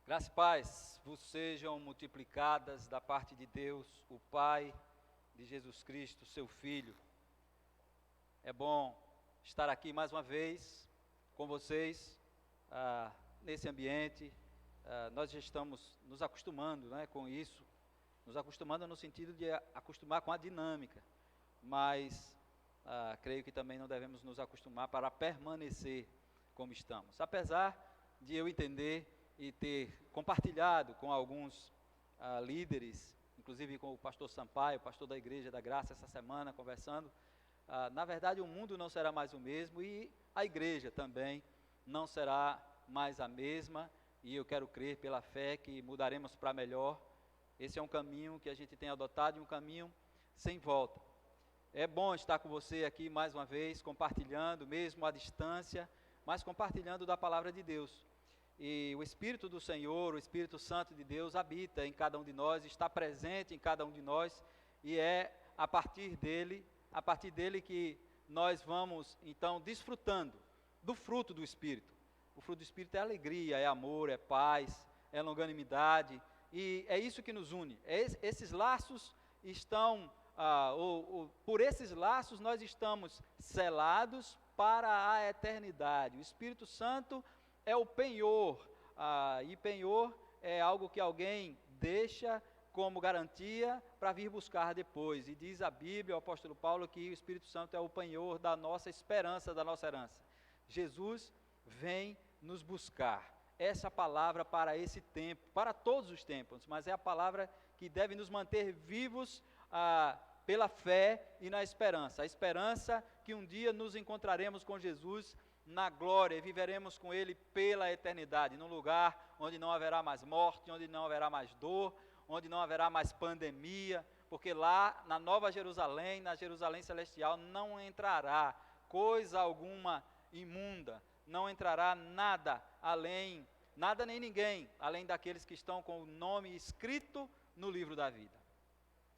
Graça e paz vos sejam multiplicadas da parte de Deus, o Pai, de Jesus Cristo, seu Filho. É bom estar aqui mais uma vez com vocês, nesse ambiente. Nós já estamos nos acostumando, com isso, nos acostumando no sentido de acostumar com a dinâmica, mas creio que também não devemos nos acostumar para permanecer como estamos. Apesar de eu entender e ter compartilhado com alguns líderes, inclusive com o pastor Sampaio, pastor da Igreja da Graça, essa semana, conversando, na verdade o mundo não será mais o mesmo e a igreja também não será mais a mesma, e eu quero crer pela fé que mudaremos para melhor. Esse é um caminho que a gente tem adotado e um caminho sem volta. É bom estar com você aqui mais uma vez, compartilhando, mesmo à distância, mas compartilhando da palavra de Deus. E o Espírito do Senhor, o Espírito Santo de Deus habita em cada um de nós, está presente em cada um de nós, e é a partir dele que nós vamos então desfrutando do fruto do Espírito. O fruto do Espírito é alegria, é amor, é paz, é longanimidade, e é isso que nos une. Esses laços estão, por esses laços nós estamos selados para a eternidade. O Espírito Santo é o penhor, e penhor é algo que alguém deixa como garantia para vir buscar depois. E diz a Bíblia, o apóstolo Paulo, que o Espírito Santo é o penhor da nossa esperança, da nossa herança. Jesus vem nos buscar. Essa palavra para esse tempo, para todos os tempos, mas é a palavra que deve nos manter vivos pela fé e na esperança. A esperança que um dia nos encontraremos com Jesus na glória e viveremos com Ele pela eternidade, num lugar onde não haverá mais morte, onde não haverá mais dor, onde não haverá mais pandemia, porque lá na Nova Jerusalém, na Jerusalém Celestial, não entrará coisa alguma imunda, não entrará nada nem ninguém, além daqueles que estão com o nome escrito no livro da vida.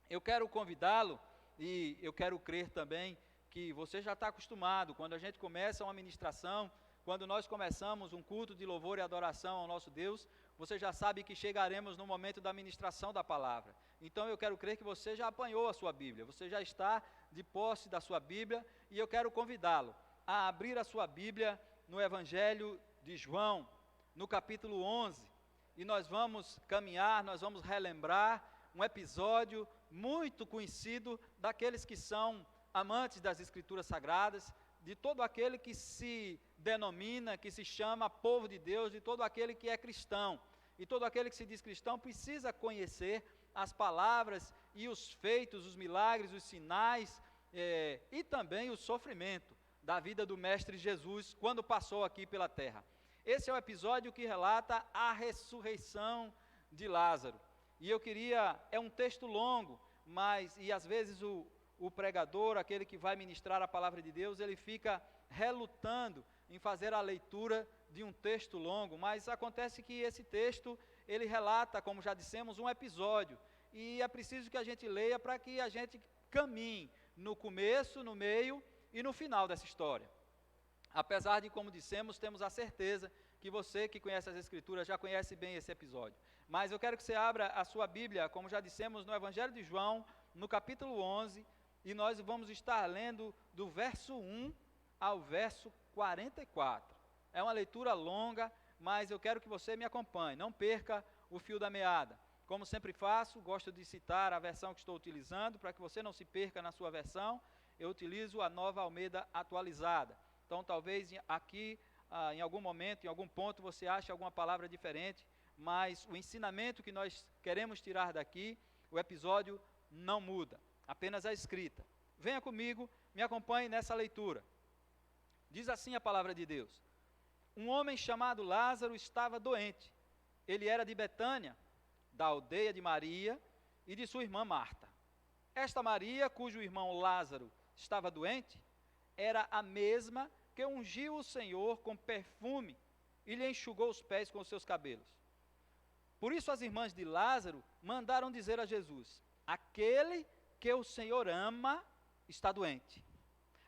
Eu quero convidá-lo, e eu quero crer também que você já está acostumado, quando a gente começa uma ministração, quando nós começamos um culto de louvor e adoração ao nosso Deus, você já sabe que chegaremos no momento da ministração da palavra. Então eu quero crer que você já apanhou a sua Bíblia, você já está de posse da sua Bíblia, e eu quero convidá-lo a abrir a sua Bíblia no Evangelho de João, no capítulo 11, e nós vamos caminhar, nós vamos relembrar um episódio muito conhecido daqueles que são amantes das Escrituras Sagradas, de todo aquele que se denomina, que se chama povo de Deus, de todo aquele que é cristão. E todo aquele que se diz cristão precisa conhecer as palavras e os feitos, os milagres, os sinais, e também o sofrimento da vida do Mestre Jesus, quando passou aqui pela terra. Esse é o episódio que relata a ressurreição de Lázaro. E eu queria, é um texto longo, e às vezes o pregador, aquele que vai ministrar a palavra de Deus, ele fica relutando em fazer a leitura de um texto longo, mas acontece que esse texto, ele relata, como já dissemos, um episódio, e é preciso que a gente leia para que a gente caminhe no começo, no meio e no final dessa história. Apesar de, como dissemos, temos a certeza que você que conhece as Escrituras já conhece bem esse episódio. Mas eu quero que você abra a sua Bíblia, como já dissemos, no Evangelho de João, no capítulo 11, e nós vamos estar lendo do verso 1 ao verso 44. É uma leitura longa, mas eu quero que você me acompanhe, não perca o fio da meada. Como sempre faço, gosto de citar a versão que estou utilizando, para que você não se perca na sua versão, eu utilizo a Nova Almeida atualizada. Então talvez aqui, em algum momento, em algum ponto, você ache alguma palavra diferente, mas o ensinamento que nós queremos tirar daqui, o episódio não muda, apenas a escrita. Venha comigo, me acompanhe nessa leitura. Diz assim a palavra de Deus: um homem chamado Lázaro estava doente. Ele era de Betânia, da aldeia de Maria e de sua irmã Marta. Esta Maria, cujo irmão Lázaro estava doente, era a mesma que ungiu o Senhor com perfume e lhe enxugou os pés com os seus cabelos. Por isso as irmãs de Lázaro mandaram dizer a Jesus: aquele que o Senhor ama está doente.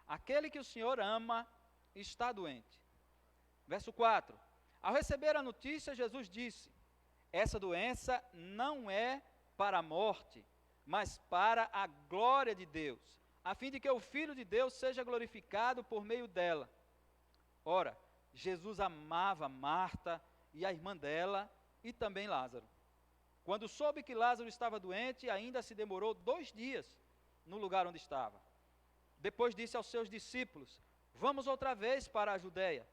Aquele que o Senhor ama está doente. Verso 4. Ao receber a notícia, Jesus disse: Essa doença não é para a morte, mas para a glória de Deus, a fim de que o Filho de Deus seja glorificado por meio dela. Ora, Jesus amava Marta e a irmã dela e também Lázaro. Quando soube que Lázaro estava doente, ainda se demorou 2 dias no lugar onde estava. Depois disse aos seus discípulos: vamos outra vez para a Judeia.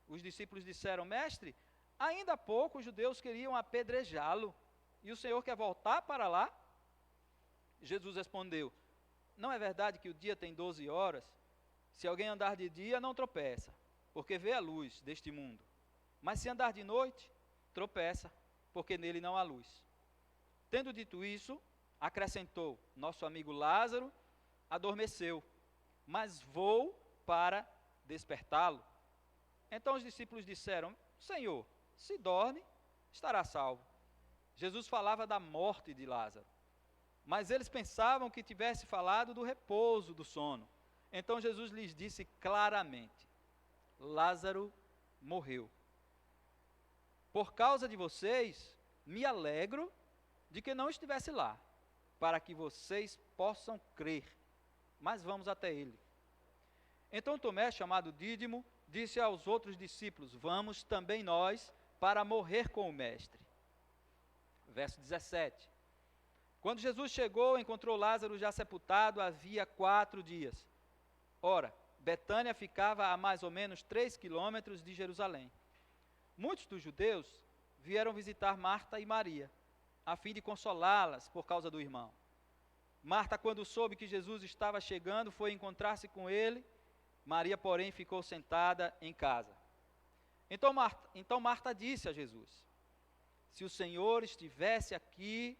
Os discípulos disseram: mestre, ainda há pouco os judeus queriam apedrejá-lo, e o Senhor quer voltar para lá? Jesus respondeu: não é verdade que o dia tem 12 horas? Se alguém andar de dia, não tropeça, porque vê a luz deste mundo. Mas se andar de noite, tropeça, porque nele não há luz. Tendo dito isso, acrescentou: nosso amigo Lázaro adormeceu, mas vou para despertá-lo. Então os discípulos disseram: Senhor, se dorme, estará salvo. Jesus falava da morte de Lázaro, mas eles pensavam que tivesse falado do repouso do sono. Então Jesus lhes disse claramente: Lázaro morreu. Por causa de vocês, me alegro de que não estivesse lá, para que vocês possam crer. Mas vamos até ele. Então Tomé, chamado Dídimo, disse aos outros discípulos: vamos também nós para morrer com o mestre. Verso 17. Quando Jesus chegou, encontrou Lázaro já sepultado havia 4 dias. Ora, Betânia ficava a mais ou menos 3 quilômetros de Jerusalém. Muitos dos judeus vieram visitar Marta e Maria, a fim de consolá-las por causa do irmão. Marta, quando soube que Jesus estava chegando, foi encontrar-se com ele. Maria, porém, ficou sentada em casa. Então Marta disse a Jesus: se o Senhor estivesse aqui,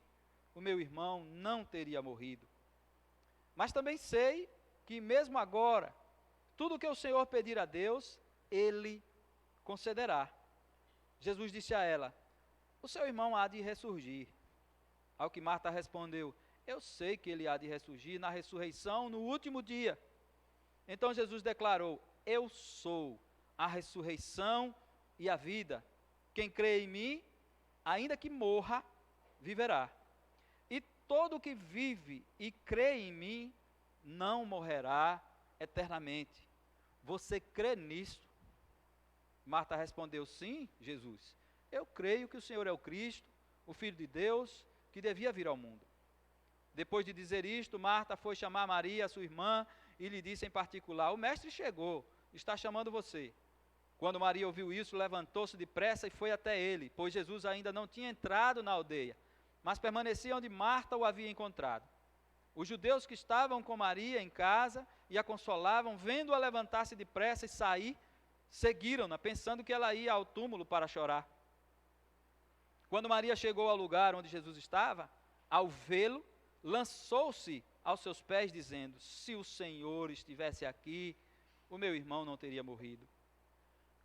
o meu irmão não teria morrido. Mas também sei que mesmo agora, tudo o que o Senhor pedir a Deus, Ele concederá. Jesus disse a ela: o seu irmão há de ressurgir. Ao que Marta respondeu: eu sei que ele há de ressurgir na ressurreição no último dia. Então Jesus declarou: eu sou a ressurreição e a vida. Quem crê em mim, ainda que morra, viverá. E todo o que vive e crê em mim, não morrerá eternamente. Você crê nisso? Marta respondeu: sim, Jesus. Eu creio que o Senhor é o Cristo, o Filho de Deus, que devia vir ao mundo. Depois de dizer isto, Marta foi chamar Maria, sua irmã, e lhe disse em particular: o mestre chegou, está chamando você. Quando Maria ouviu isso, levantou-se depressa e foi até ele, pois Jesus ainda não tinha entrado na aldeia, mas permanecia onde Marta o havia encontrado. Os judeus que estavam com Maria em casa e a consolavam, vendo-a levantar-se depressa e sair, seguiram-na, pensando que ela ia ao túmulo para chorar. Quando Maria chegou ao lugar onde Jesus estava, ao vê-lo, lançou-se aos seus pés, dizendo: se o Senhor estivesse aqui, o meu irmão não teria morrido.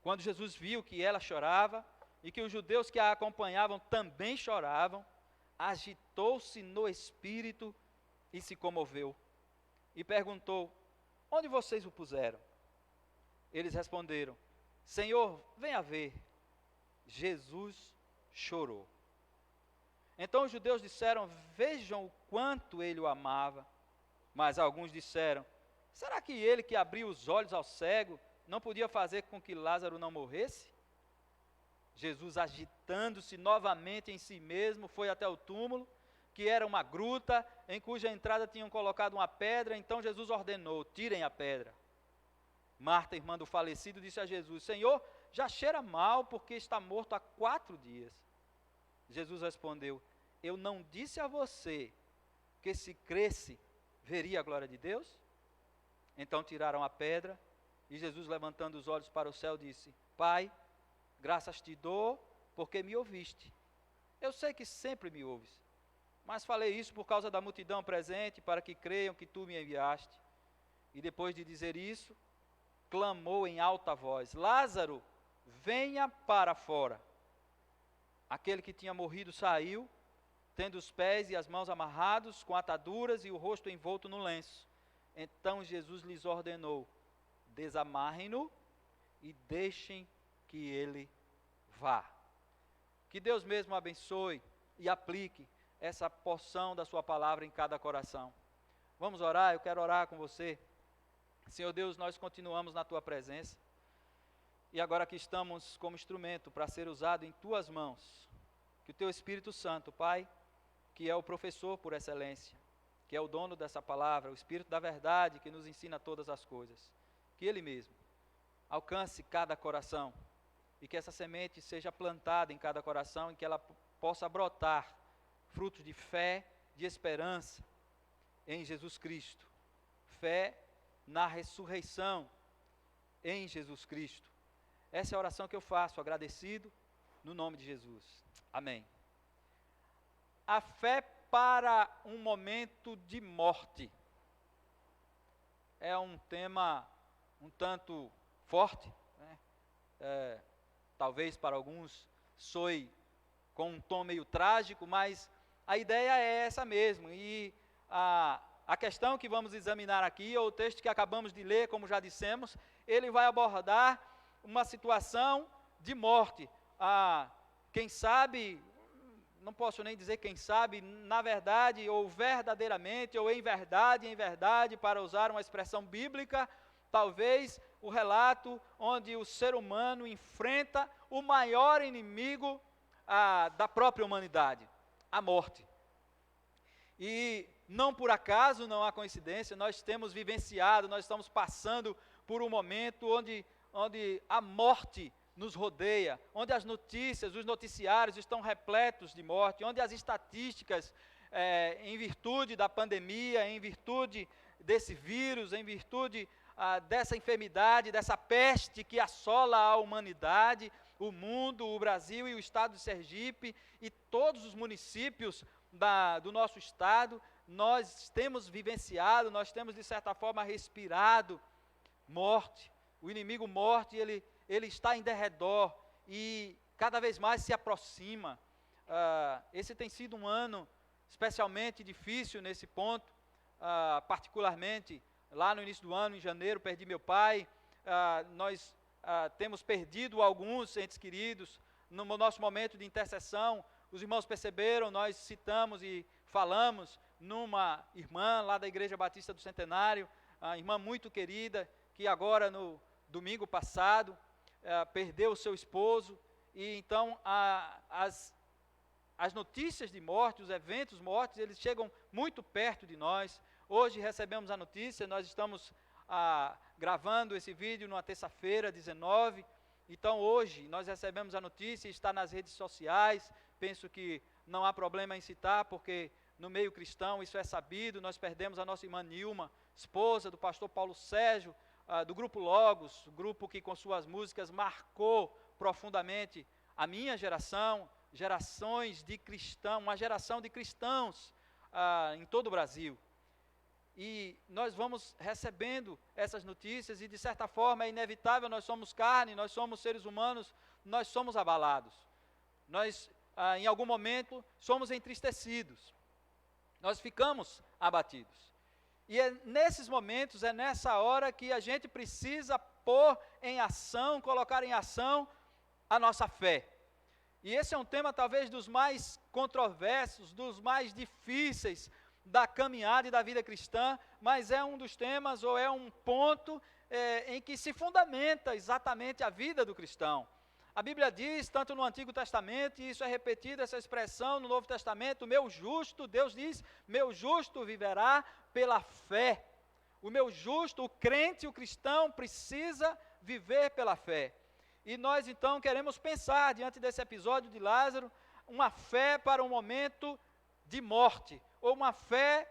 Quando Jesus viu que ela chorava e que os judeus que a acompanhavam também choravam, agitou-se no espírito e se comoveu. E perguntou: onde vocês o puseram? Eles responderam: Senhor, venha ver. Jesus chorou. Então os judeus disseram: vejam o quanto ele o amava. Mas alguns disseram: será que ele que abriu os olhos ao cego não podia fazer com que Lázaro não morresse? Jesus, agitando-se novamente em si mesmo, foi até o túmulo, que era uma gruta, em cuja entrada tinham colocado uma pedra. Então Jesus ordenou: tirem a pedra. Marta, irmã do falecido, disse a Jesus: Senhor, já cheira mal, porque está morto há 4 dias. Jesus respondeu: eu não disse a você que se cresce, veria a glória de Deus? Então tiraram a pedra, e Jesus, levantando os olhos para o céu, disse: Pai, graças te dou, porque me ouviste. Eu sei que sempre me ouves, mas falei isso por causa da multidão presente, para que creiam que tu me enviaste. E depois de dizer isso, clamou em alta voz: Lázaro, venha para fora. Aquele que tinha morrido saiu, tendo os pés e as mãos amarrados com ataduras e o rosto envolto no lenço. Então Jesus lhes ordenou: desamarrem-no e deixem que ele vá. Que Deus mesmo abençoe e aplique essa porção da sua palavra em cada coração. Vamos orar, eu quero orar com você. Senhor Deus, nós continuamos na tua presença. E agora que estamos como instrumento para ser usado em tuas mãos, que o teu Espírito Santo, Pai, que é o professor por excelência, que é o dono dessa palavra, o Espírito da verdade que nos ensina todas as coisas, que Ele mesmo alcance cada coração e que essa semente seja plantada em cada coração e que ela possa brotar frutos de fé, de esperança em Jesus Cristo, fé na ressurreição em Jesus Cristo. Essa é a oração que eu faço, agradecido, no nome de Jesus. Amém. A fé para um momento de morte é um tema um tanto forte, né? Talvez para alguns soe com um tom meio trágico, mas a ideia é essa mesmo. E a questão que vamos examinar aqui, ou o texto que acabamos de ler, como já dissemos, ele vai abordar uma situação de morte. Quem sabe, não posso nem dizer quem sabe, na verdade, ou verdadeiramente, ou em verdade, para usar uma expressão bíblica, talvez o relato onde o ser humano enfrenta o maior inimigo da própria humanidade, a morte. E não por acaso, não há coincidência, nós temos vivenciado, nós estamos passando por um momento onde a morte nos rodeia, onde as notícias, os noticiários estão repletos de morte, onde as estatísticas, em virtude da pandemia, em virtude desse vírus, em virtude dessa enfermidade, dessa peste que assola a humanidade, o mundo, o Brasil e o estado de Sergipe e todos os municípios do nosso estado, nós temos vivenciado, nós temos de certa forma respirado morte. O inimigo morte, ele está em derredor e cada vez mais se aproxima. Esse tem sido um ano especialmente difícil nesse ponto, particularmente lá no início do ano, em janeiro, perdi meu pai. Nós temos perdido alguns entes queridos. No nosso momento de intercessão, os irmãos perceberam, nós citamos e falamos numa irmã lá da Igreja Batista do Centenário, a irmã muito querida, que agora no domingo passado perdeu o seu esposo. E então as notícias de morte, os eventos mortes, eles chegam muito perto de nós. Hoje recebemos a notícia, nós estamos gravando esse vídeo numa terça-feira, 19, então hoje nós recebemos a notícia, está nas redes sociais, penso que não há problema em citar, porque no meio cristão isso é sabido. Nós perdemos a nossa irmã Nilma, esposa do pastor Paulo Sérgio, do grupo Logos, grupo que com suas músicas marcou profundamente a minha geração, gerações de cristãos, uma geração de cristãos em todo o Brasil. E nós vamos recebendo essas notícias e de certa forma é inevitável, nós somos carne, nós somos seres humanos, nós somos abalados. Nós em algum momento somos entristecidos, nós ficamos abatidos. E é nesses momentos, é nessa hora que a gente precisa pôr em ação, colocar em ação a nossa fé. E esse é um tema talvez dos mais controversos, dos mais difíceis da caminhada e da vida cristã, mas é um dos temas, ou é um ponto em que se fundamenta exatamente a vida do cristão. A Bíblia diz, tanto no Antigo Testamento, e isso é repetido, essa expressão no Novo Testamento, meu justo, Deus diz, meu justo viverá pela fé. O meu justo, o crente, o cristão precisa viver pela fé. E nós então queremos pensar, diante desse episódio de Lázaro, uma fé para um momento de morte, ou uma fé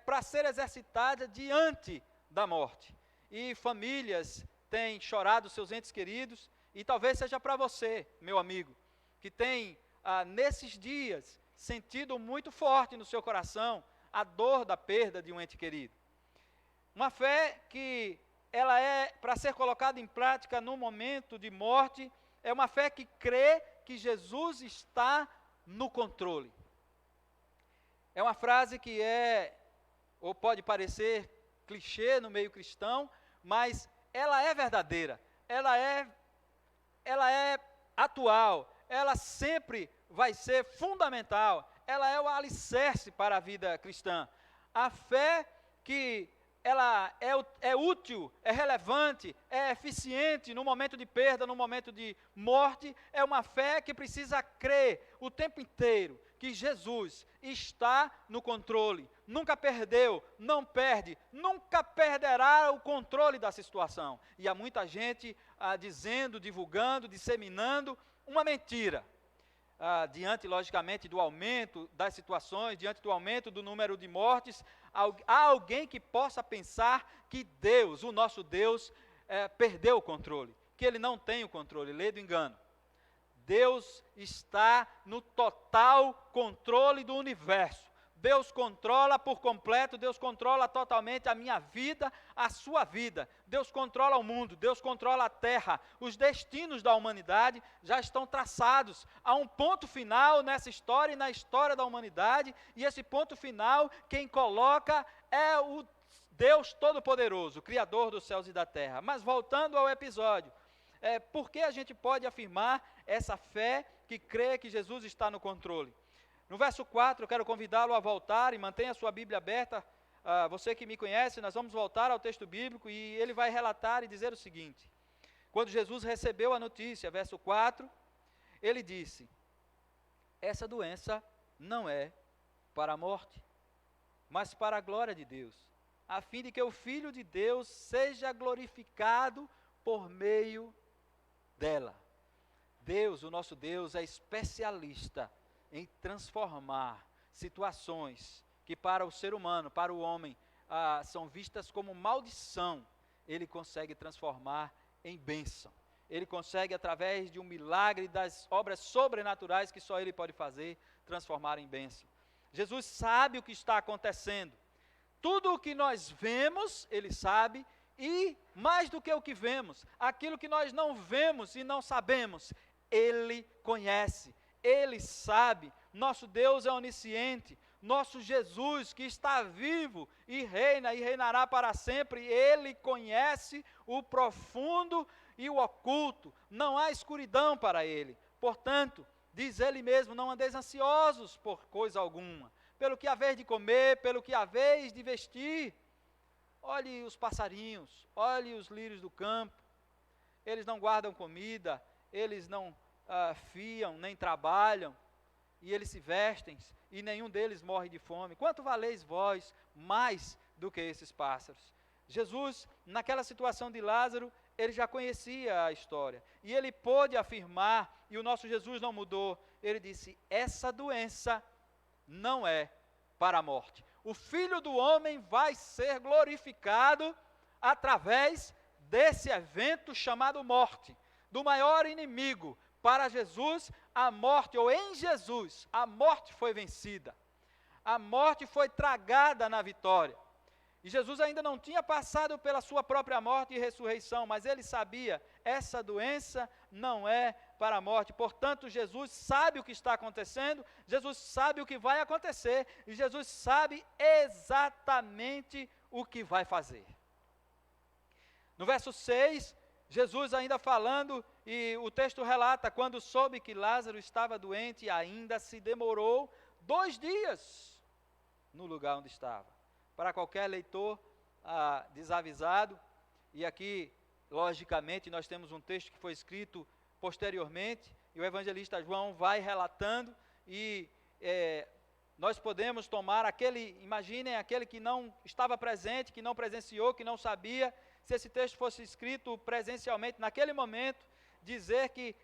para ser exercitada diante da morte. E famílias têm chorado seus entes queridos, e talvez seja para você, meu amigo, que tem nesses dias sentido muito forte no seu coração a dor da perda de um ente querido. Uma fé que ela é para ser colocada em prática no momento de morte, é uma fé que crê que Jesus está no controle. É uma frase que ou pode parecer clichê no meio cristão, mas ela é verdadeira, ela é atual, ela sempre vai ser fundamental, ela é o alicerce para a vida cristã. A fé que ela é útil, é relevante, é eficiente no momento de perda, no momento de morte, é uma fé que precisa crer o tempo inteiro que Jesus está no controle, nunca perdeu, não perde, nunca perderá o controle da situação. E há muita gente dizendo, divulgando, disseminando uma mentira. Diante, logicamente, do aumento das situações, diante do aumento do número de mortes, há alguém que possa pensar que Deus, o nosso Deus, perdeu o controle, que Ele não tem o controle. Lê do engano. Deus está no total controle do universo. Deus controla por completo, Deus controla totalmente a minha vida, a sua vida. Deus controla o mundo, Deus controla a terra. Os destinos da humanidade já estão traçados. Há um ponto final nessa história e na história da humanidade, e esse ponto final, quem coloca é o Deus Todo-Poderoso, Criador dos céus e da terra. Mas voltando ao episódio, por que a gente pode afirmar essa fé que crê que Jesus está no controle? No verso 4, eu quero convidá-lo a voltar e mantenha a sua Bíblia aberta. Você que me conhece, nós vamos voltar ao texto bíblico e ele vai relatar e dizer o seguinte. Quando Jesus recebeu a notícia, verso 4, ele disse: essa doença não é para a morte, mas para a glória de Deus, a fim de que o Filho de Deus seja glorificado por meio dela. Deus, o nosso Deus, é especialista em transformar situações que para o ser humano, para o homem, são vistas como maldição. Ele consegue transformar em bênção. Ele consegue, através de um milagre, das obras sobrenaturais que só Ele pode fazer, transformar em bênção. Jesus sabe o que está acontecendo. Tudo o que nós vemos, Ele sabe, e mais do que o que vemos, aquilo que nós não vemos e não sabemos, Ele conhece. Ele sabe, nosso Deus é onisciente, nosso Jesus que está vivo e reina e reinará para sempre, Ele conhece o profundo e o oculto, não há escuridão para Ele. Portanto, diz Ele mesmo, não andeis ansiosos por coisa alguma, pelo que haveis de comer, pelo que haveis de vestir. Olhe os passarinhos, olhe os lírios do campo, eles não guardam comida, eles não fiam, nem trabalham, e eles se vestem, e nenhum deles morre de fome. Quanto valeis vós mais do que esses pássaros? Jesus, naquela situação de Lázaro, ele já conhecia a história, e ele pôde afirmar, e o nosso Jesus não mudou, ele disse, essa doença não é para a morte. O Filho do Homem vai ser glorificado através desse evento chamado morte, do maior inimigo. Para Jesus, a morte, ou em Jesus, a morte foi vencida. A morte foi tragada na vitória. E Jesus ainda não tinha passado pela sua própria morte e ressurreição, mas ele sabia, essa doença não é para a morte. Portanto, Jesus sabe o que está acontecendo, Jesus sabe o que vai acontecer, e Jesus sabe exatamente o que vai fazer. No verso 6, Jesus ainda falando, e o texto relata, quando soube que Lázaro estava doente, ainda se demorou 2 dias no lugar onde estava. Para qualquer leitor desavisado, e aqui, logicamente, nós temos um texto que foi escrito posteriormente, e o evangelista João vai relatando, e nós podemos tomar imaginem aquele que não estava presente, que não presenciou, que não sabia, se esse texto fosse escrito presencialmente naquele momento, dizer que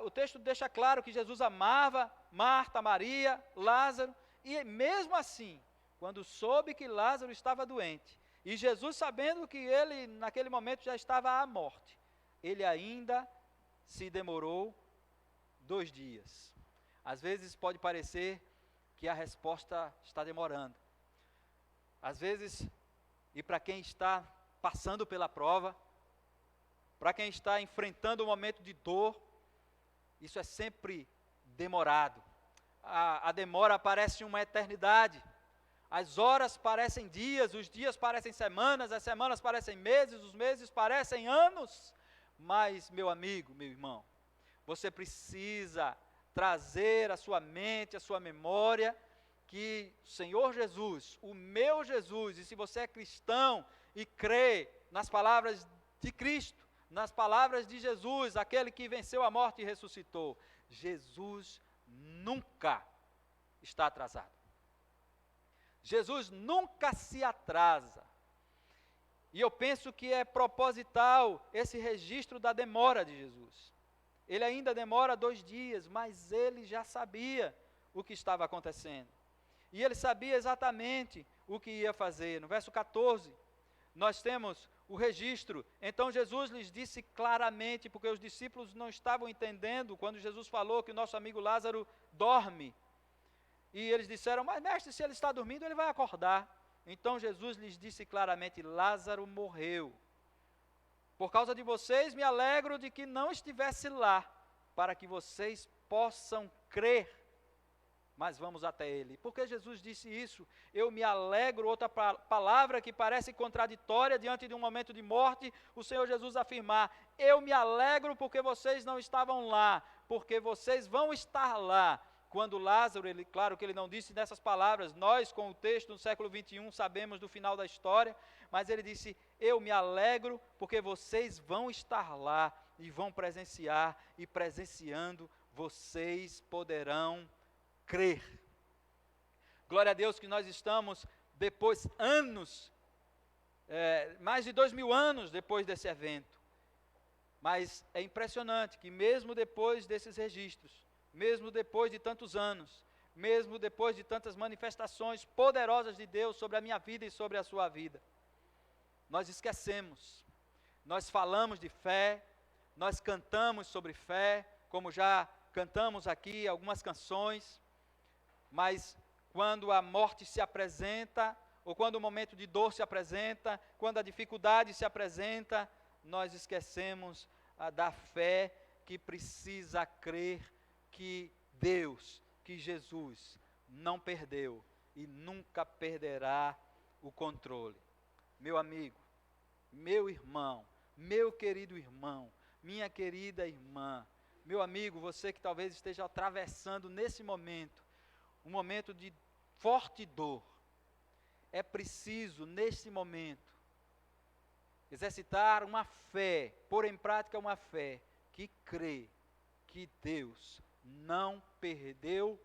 o texto deixa claro que Jesus amava Marta, Maria, Lázaro, e mesmo assim, quando soube que Lázaro estava doente, e Jesus sabendo que ele naquele momento já estava à morte, ele ainda se demorou 2 dias. Às vezes pode parecer que a resposta está demorando. Às vezes, e para quem está passando pela prova, para quem está enfrentando um momento de dor, isso é sempre demorado. A demora parece uma eternidade. As horas parecem dias, os dias parecem semanas, as semanas parecem meses, os meses parecem anos. Mas, meu amigo, meu irmão, você precisa trazer à sua mente, à sua memória, que o Senhor Jesus, o meu Jesus, e se você é cristão e crê nas palavras de Cristo, nas palavras de Jesus, aquele que venceu a morte e ressuscitou, Jesus nunca está atrasado. Jesus nunca se atrasa. E eu penso que é proposital esse registro da demora de Jesus. Ele ainda demora 2 dias, mas ele já sabia o que estava acontecendo. E ele sabia exatamente o que ia fazer. No verso 14, nós temos o registro. Então Jesus lhes disse claramente, porque os discípulos não estavam entendendo, quando Jesus falou que o nosso amigo Lázaro dorme. E eles disseram, mas mestre, se ele está dormindo, ele vai acordar. Então Jesus lhes disse claramente, Lázaro morreu. Por causa de vocês, me alegro de que não estivesse lá, para que vocês possam crer. Mas vamos até ele. Por que Jesus disse isso? Eu me alegro, outra palavra que parece contraditória diante de um momento de morte, o Senhor Jesus afirmar, eu me alegro porque vocês não estavam lá, porque vocês vão estar lá. Quando Lázaro, claro que ele não disse nessas palavras, nós com o texto no século 21 sabemos do final da história, mas ele disse, eu me alegro porque vocês vão estar lá e vão presenciar, e presenciando vocês poderão crer. Glória a Deus que nós estamos depois anos, mais de 2000 anos depois desse evento, mas é impressionante que mesmo depois desses registros, mesmo depois de tantos anos, mesmo depois de tantas manifestações poderosas de Deus sobre a minha vida e sobre a sua vida, nós esquecemos, nós falamos de fé, nós cantamos sobre fé, como já cantamos aqui algumas canções, mas quando a morte se apresenta, ou quando o momento de dor se apresenta, quando a dificuldade se apresenta, nós esquecemos da fé que precisa crer que Deus, que Jesus não perdeu e nunca perderá o controle. Meu amigo, meu irmão, meu querido irmão, minha querida irmã, meu amigo, você que talvez esteja atravessando nesse momento, um momento de forte dor, é preciso nesse momento exercitar uma fé, pôr em prática uma fé que crê que Deus não perdeu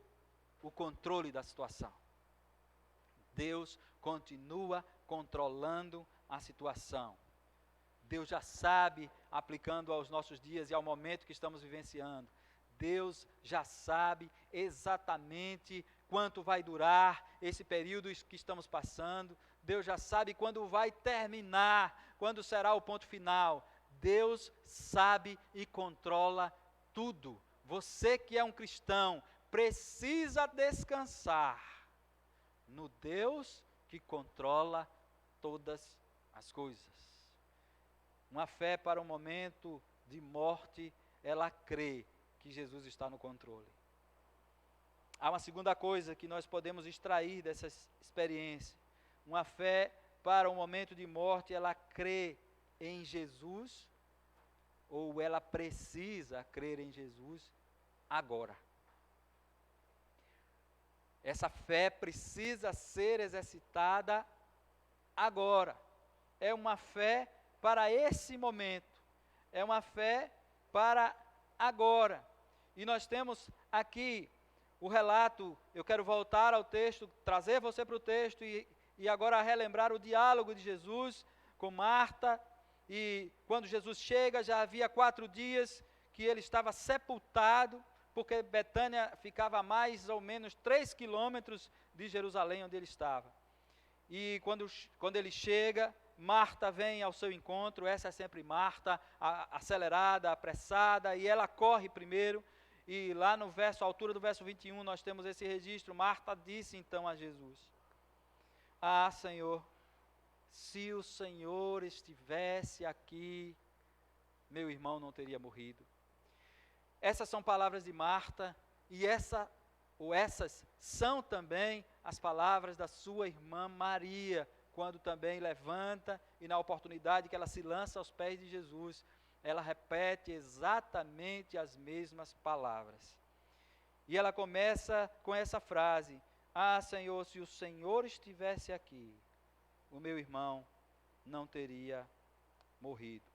o controle da situação. Deus continua controlando a situação. Deus já sabe, aplicando aos nossos dias e ao momento que estamos vivenciando, Deus já sabe exatamente quanto vai durar esse período que estamos passando. Deus já sabe quando vai terminar, quando será o ponto final. Deus sabe e controla tudo. Você que é um cristão, precisa descansar no Deus que controla todas as coisas. Uma fé para um momento de morte, ela crê que Jesus está no controle. Há uma segunda coisa que nós podemos extrair dessa experiência. Uma fé para um momento de morte, ela crê em Jesus, ou ela precisa crer em Jesus agora. Essa fé precisa ser exercitada agora. É uma fé para esse momento. É uma fé para agora. E nós temos aqui o relato, eu quero voltar ao texto, trazer você para o texto e agora relembrar o diálogo de Jesus com Marta. E quando Jesus chega, já havia 4 dias que ele estava sepultado, porque Betânia ficava a mais ou menos 3 quilômetros de Jerusalém, onde ele estava. E quando ele chega, Marta vem ao seu encontro, essa é sempre Marta, acelerada, apressada, e ela corre primeiro. E lá no verso, à altura do verso 21, nós temos esse registro. Marta disse então a Jesus, ah, Senhor, se o Senhor estivesse aqui, meu irmão não teria morrido. Essas são palavras de Marta, e essas são também as palavras da sua irmã Maria, quando também levanta e na oportunidade que ela se lança aos pés de Jesus, ela repete exatamente as mesmas palavras. E ela começa com essa frase: ah, Senhor, se o Senhor estivesse aqui, o meu irmão não teria morrido.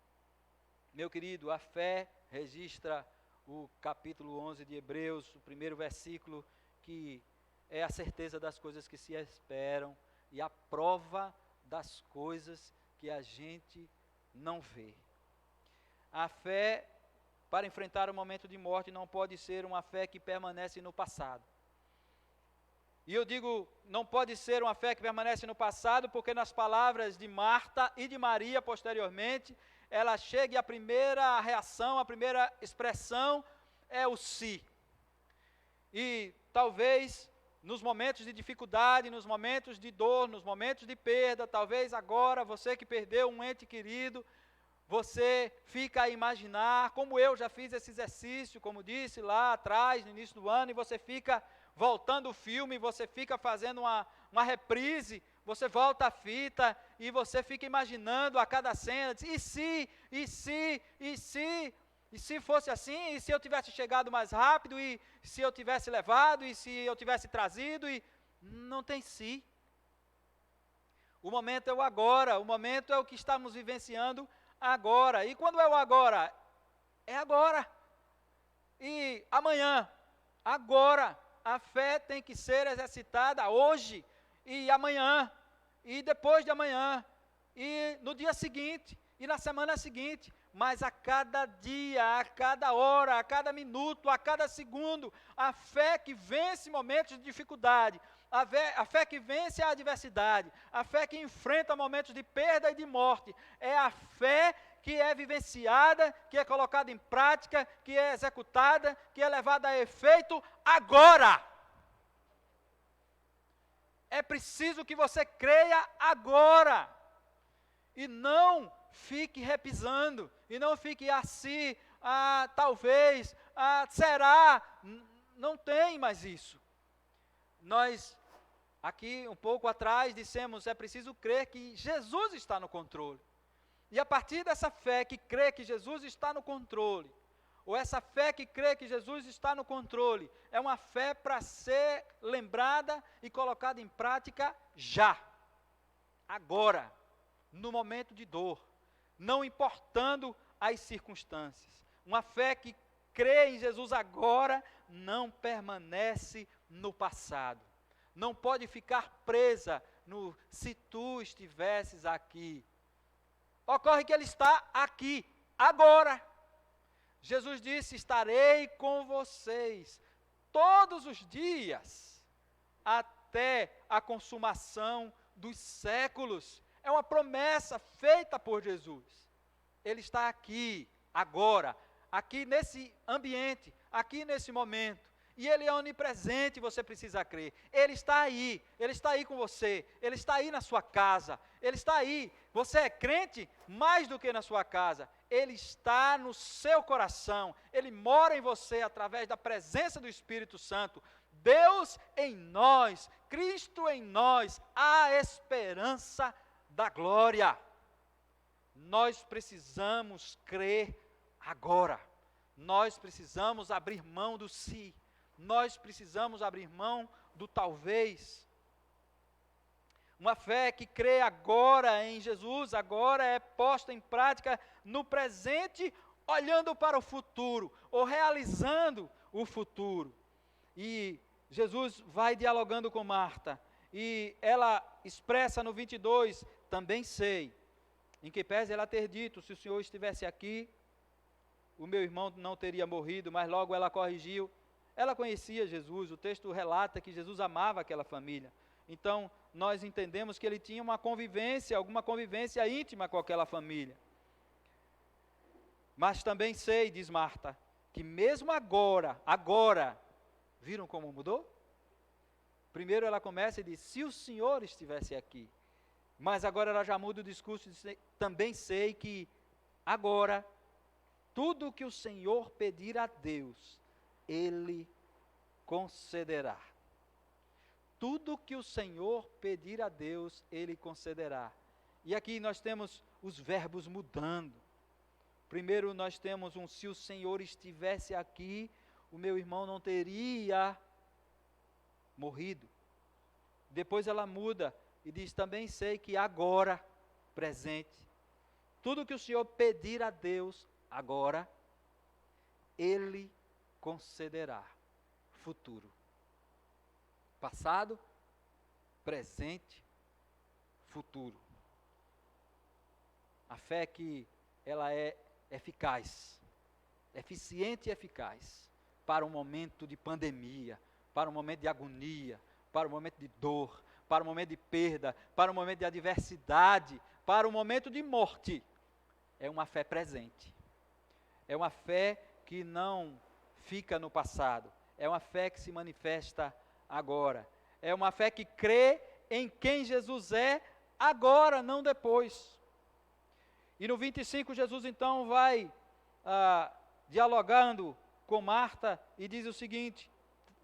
Meu querido, a fé registra o capítulo 11 de Hebreus, o primeiro versículo, que é a certeza das coisas que se esperam e a prova das coisas que a gente não vê. A fé, para enfrentar o momento de morte, não pode ser uma fé que permanece no passado. E eu digo, não pode ser uma fé que permanece no passado, porque nas palavras de Marta e de Maria, posteriormente, ela chega e a primeira reação, a primeira expressão é o se. E talvez nos momentos de dificuldade, nos momentos de dor, nos momentos de perda, talvez agora você que perdeu um ente querido, você fica a imaginar, como eu já fiz esse exercício, como disse lá atrás, no início do ano, e você fica voltando o filme, você fica fazendo uma reprise, você volta a fita, e você fica imaginando a cada cena, e se fosse assim, e se eu tivesse chegado mais rápido, e se eu tivesse levado, e se eu tivesse trazido, e não tem se. O momento é o agora, o momento é o que estamos vivenciando agora. E quando é o agora? É agora. E amanhã, agora, a fé tem que ser exercitada hoje, e amanhã, e depois de amanhã, e no dia seguinte, e na semana seguinte, mas a cada dia, a cada hora, a cada minuto, a cada segundo, a fé que vence momentos de dificuldade, a fé que vence a adversidade, a fé que enfrenta momentos de perda e de morte, é a fé que é vivenciada, que é colocada em prática, que é executada, que é levada a efeito agora. É preciso que você creia agora, e não fique repisando, e não fique assim, talvez, será, não tem mais isso. Nós, aqui um pouco atrás, dissemos, é preciso crer que Jesus está no controle. E a partir dessa fé que crê que Jesus está no controle, ou essa fé que crê que Jesus está no controle, é uma fé para ser lembrada e colocada em prática já, agora, no momento de dor, não importando as circunstâncias. Uma fé que crê em Jesus agora não permanece no passado. Não pode ficar presa no se tu estivesses aqui. Ocorre que ele está aqui, agora. Jesus disse, estarei com vocês todos os dias, até a consumação dos séculos. É uma promessa feita por Jesus. Ele está aqui, agora, aqui nesse ambiente, aqui nesse momento. E Ele é onipresente, você precisa crer. Ele está aí com você, Ele está aí na sua casa, Ele está aí. Você é crente mais do que na sua casa. Ele está no seu coração, Ele mora em você através da presença do Espírito Santo. Deus em nós, Cristo em nós, a esperança da glória. Nós precisamos crer agora. Nós precisamos abrir mão do si. Nós precisamos abrir mão do talvez. Uma fé que crê agora em Jesus, agora é posta em prática no presente, olhando para o futuro, ou realizando o futuro. E Jesus vai dialogando com Marta, e ela expressa no 22, também sei, em que pese ela ter dito, se o Senhor estivesse aqui, o meu irmão não teria morrido, mas logo ela corrigiu. Ela conhecia Jesus, o texto relata que Jesus amava aquela família. Então, nós entendemos que ele tinha uma convivência, alguma convivência íntima com aquela família. Mas também sei, diz Marta, que mesmo agora, viram como mudou? Primeiro ela começa e diz, se o Senhor estivesse aqui. Mas agora ela já muda o discurso e diz, também sei que agora, tudo que o Senhor pedir a Deus, Ele concederá. Tudo que o Senhor pedir a Deus, Ele concederá. E aqui nós temos os verbos mudando. Primeiro nós temos um: se o Senhor estivesse aqui, o meu irmão não teria morrido. Depois ela muda e diz: também sei que agora, presente, tudo que o Senhor pedir a Deus agora, Ele concederá. Futuro. Passado, presente, futuro. A fé que ela é eficaz, eficiente e eficaz para um momento de pandemia, para um momento de agonia, para um momento de dor, para um momento de perda, para um momento de adversidade, para um momento de morte. É uma fé presente. É uma fé que não fica no passado. É uma fé que se manifesta agora. É uma fé que crê em quem Jesus é agora, não depois. E no 25, Jesus então vai dialogando com Marta e diz o seguinte,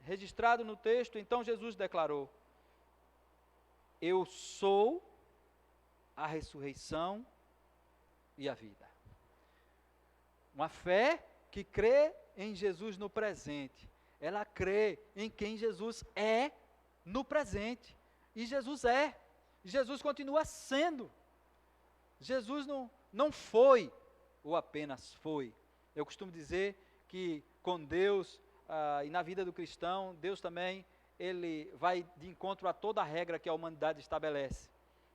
registrado no texto: então Jesus declarou: eu sou a ressurreição e a vida. Uma fé que crê em Jesus no presente. Ela crê em quem Jesus é no presente. E Jesus é. Jesus continua sendo. Jesus não foi, ou apenas foi. Eu costumo dizer que com Deus, e na vida do cristão, Deus também, Ele vai de encontro a toda a regra que a humanidade estabelece.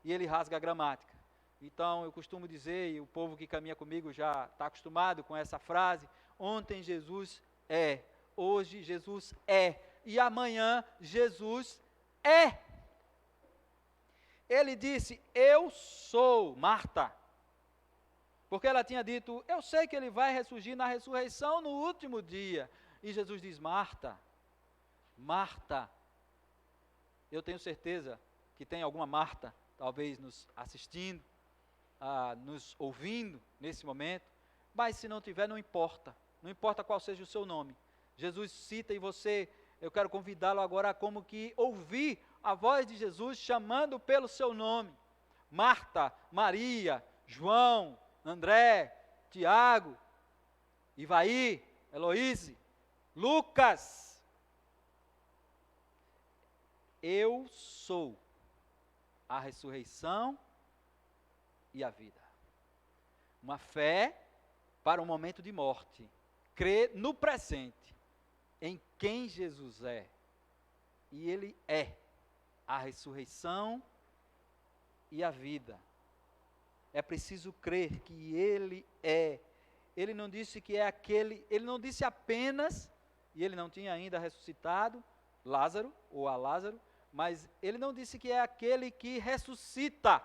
E Ele rasga a gramática. Então, eu costumo dizer, e o povo que caminha comigo já está acostumado com essa frase: ontem Jesus é, hoje Jesus é, e amanhã Jesus é. Ele disse: eu sou, Marta. Porque ela tinha dito: eu sei que ele vai ressurgir na ressurreição no último dia. E Jesus diz: Marta, Marta. Eu tenho certeza que tem alguma Marta, talvez nos assistindo, nos ouvindo nesse momento. Mas se não tiver, não importa. Não importa qual seja o seu nome. Jesus cita e você, eu quero convidá-lo agora a como que ouvir a voz de Jesus chamando pelo seu nome. Marta, Maria, João, André, Tiago, Ivaí, Heloíse, Lucas. Eu sou a ressurreição e a vida. Uma fé para um momento de morte. Crer no presente em quem Jesus é. E Ele é a ressurreição e a vida. É preciso crer que Ele é. Ele não disse que é aquele, Ele não disse apenas, e Ele não tinha ainda ressuscitado Lázaro, ou a Lázaro, mas Ele não disse que é aquele que ressuscita,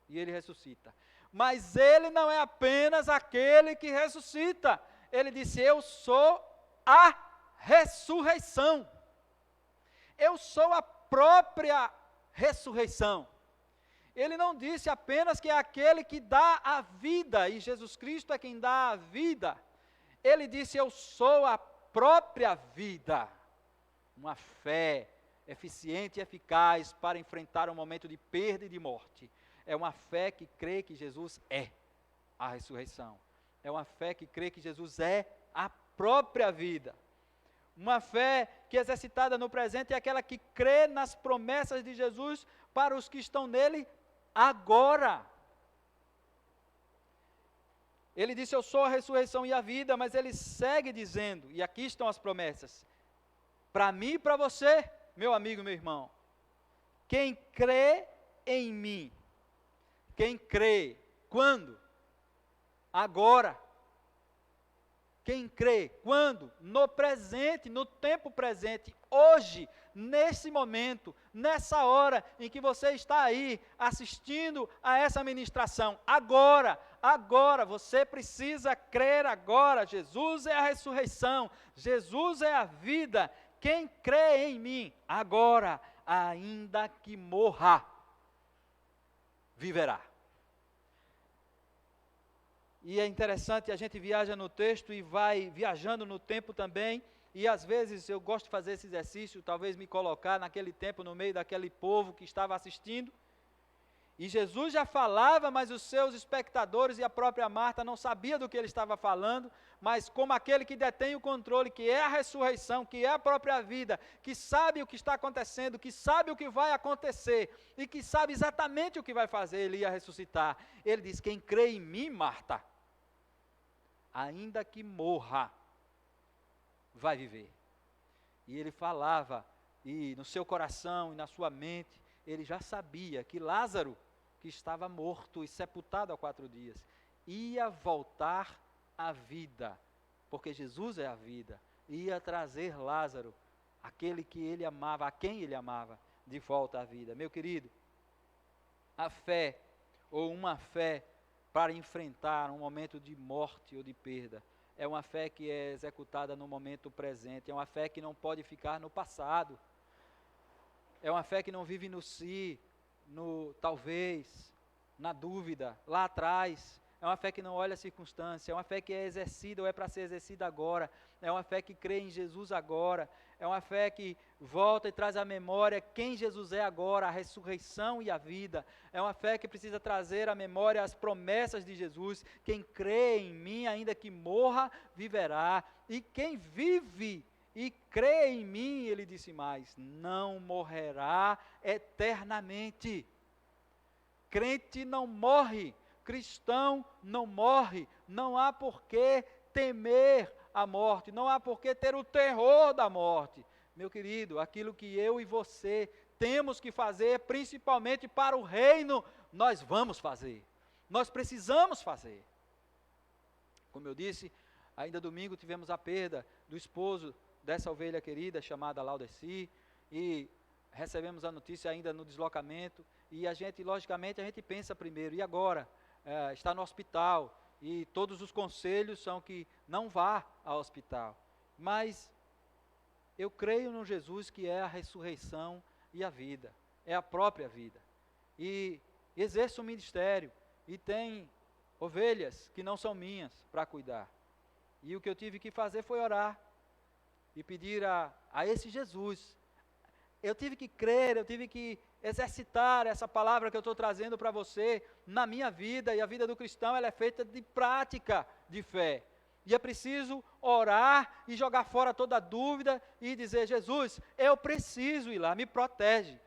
e Ele ressuscita. Mas Ele não é apenas aquele que ressuscita. Ele disse: eu sou a ressurreição. Eu sou a própria ressurreição. Ele não disse apenas que é aquele que dá a vida, e Jesus Cristo é quem dá a vida. Ele disse: eu sou a própria vida. Uma fé eficiente e eficaz para enfrentar um momento de perda e de morte. É uma fé que crê que Jesus é a ressurreição. É uma fé que crê que Jesus é a própria vida. Uma fé que é exercitada no presente é aquela que crê nas promessas de Jesus para os que estão nele agora. Ele disse: eu sou a ressurreição e a vida, mas ele segue dizendo, e aqui estão as promessas, para mim e para você, meu amigo e meu irmão: quem crê em mim, quem crê, quando? Agora. Quem crê, quando? No presente, no tempo presente, hoje, nesse momento, nessa hora em que você está aí assistindo a essa ministração, agora, você precisa crer agora. Jesus é a ressurreição, Jesus é a vida. Quem crê em mim, agora, ainda que morra, viverá. E é interessante, a gente viaja no texto e vai viajando no tempo também, e às vezes eu gosto de fazer esse exercício, talvez me colocar naquele tempo no meio daquele povo que estava assistindo, E Jesus já falava, mas os seus espectadores e a própria Marta não sabiam do que ele estava falando, mas como aquele que detém o controle, que é a ressurreição, que é a própria vida, que sabe o que está acontecendo, que sabe o que vai acontecer, e que sabe exatamente o que vai fazer, ele ia ressuscitar. Ele diz, quem crê em mim, Marta, ainda que morra, vai viver. E ele falava, e no seu coração e na sua mente, ele já sabia que Lázaro, que estava morto e sepultado há 4 dias, ia voltar à vida, porque Jesus é a vida, ia trazer Lázaro, aquele que ele amava, a quem ele amava, de volta à vida. Meu querido, a fé, ou uma fé para enfrentar um momento de morte ou de perda, é uma fé que é executada no momento presente, é uma fé que não pode ficar no passado, é uma fé que não vive no si, no talvez, na dúvida, lá atrás. É uma fé que não olha a circunstância, é uma fé que é exercida ou é para ser exercida agora, é uma fé que crê em Jesus agora, é uma fé que volta e traz à memória quem Jesus é agora, a ressurreição e a vida, é uma fé que precisa trazer à memória as promessas de Jesus, quem crê em mim, ainda que morra, viverá, e quem vive e crê em mim, ele disse mais, não morrerá eternamente. Crente não morre, cristão não morre, não há por que temer a morte, não há por que ter o terror da morte. Meu querido, aquilo que eu e você temos que fazer, principalmente para o reino, nós vamos fazer, nós precisamos fazer. Como eu disse, ainda domingo tivemos a perda do esposo dessa ovelha querida chamada Laudeci, e recebemos a notícia ainda no deslocamento, e a gente, logicamente, a gente pensa primeiro, e agora? Está no hospital, e todos os conselhos são que não vá ao hospital, mas eu creio no Jesus que é a ressurreição e a vida, é a própria vida, e exerço o ministério, e tem ovelhas que não são minhas para cuidar, e o que eu tive que fazer foi orar, e pedir a esse Jesus. Eu tive que crer, eu tive que exercitar essa palavra que eu estou trazendo para você na minha vida, e a vida do cristão ela é feita de prática de fé. E é preciso orar e jogar fora toda dúvida e dizer, Jesus, eu preciso ir lá, me protege.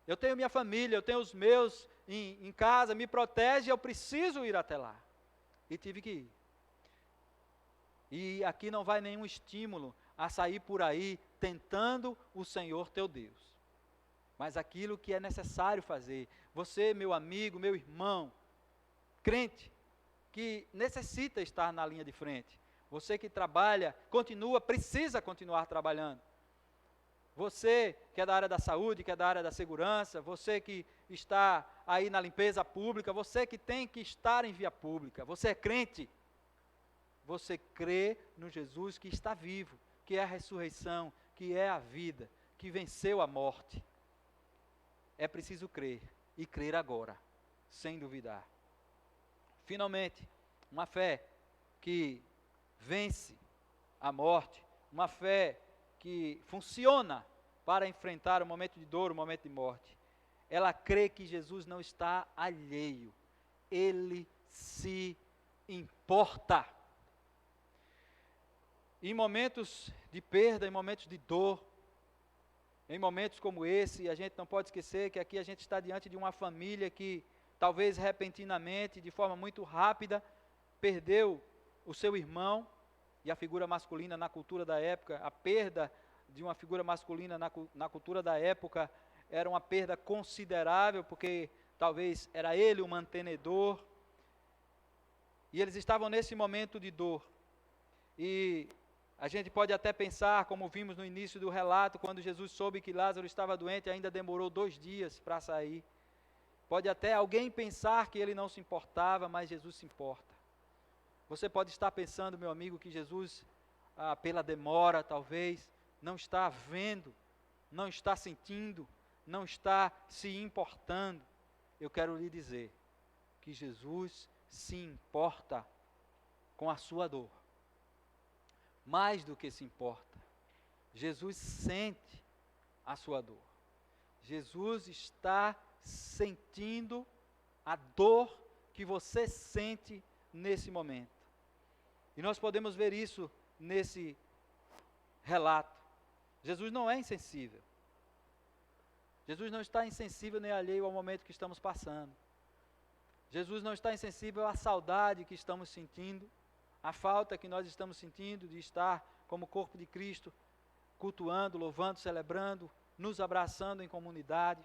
Eu tenho minha família, eu tenho os meus em casa, me protege, eu preciso ir até lá. E tive que ir. E aqui não vai nenhum estímulo a sair por aí tentando o Senhor teu Deus. Mas aquilo que é necessário fazer, você, meu amigo, meu irmão, crente, que necessita estar na linha de frente, você que trabalha, precisa continuar trabalhando. Você que é da área da saúde, que é da área da segurança, você que está aí na limpeza pública, você que tem que estar em via pública, você é crente, você crê no Jesus que está vivo, que é a ressurreição, que é a vida, que venceu a morte. É preciso crer, e crer agora, sem duvidar. Finalmente, uma fé que vence a morte, uma fé que funciona para enfrentar o momento de dor, o momento de morte. Ela crê que Jesus não está alheio, Ele se importa. Em momentos de perda, em momentos de dor, em momentos como esse, a gente não pode esquecer que aqui a gente está diante de uma família que, talvez repentinamente, de forma muito rápida, perdeu o seu irmão, e a figura masculina na cultura da época, a perda de uma figura masculina na cultura da época, era uma perda considerável, porque talvez era ele o mantenedor, e eles estavam nesse momento de dor, e a gente pode até pensar, como vimos no início do relato, quando Jesus soube que Lázaro estava doente, ainda demorou 2 dias para sair. Pode até alguém pensar que ele não se importava, mas Jesus se importa. Você pode estar pensando, meu amigo, que Jesus, pela demora talvez, não está vendo, não está sentindo, não está se importando. Eu quero lhe dizer que Jesus se importa com a sua dor. Mais do que se importa, Jesus sente a sua dor. Jesus está sentindo a dor que você sente nesse momento. E nós podemos ver isso nesse relato. Jesus não é insensível. Jesus não está insensível nem alheio ao momento que estamos passando. Jesus não está insensível à saudade que estamos sentindo, à falta que nós estamos sentindo de estar como corpo de Cristo, cultuando, louvando, celebrando, nos abraçando em comunidade.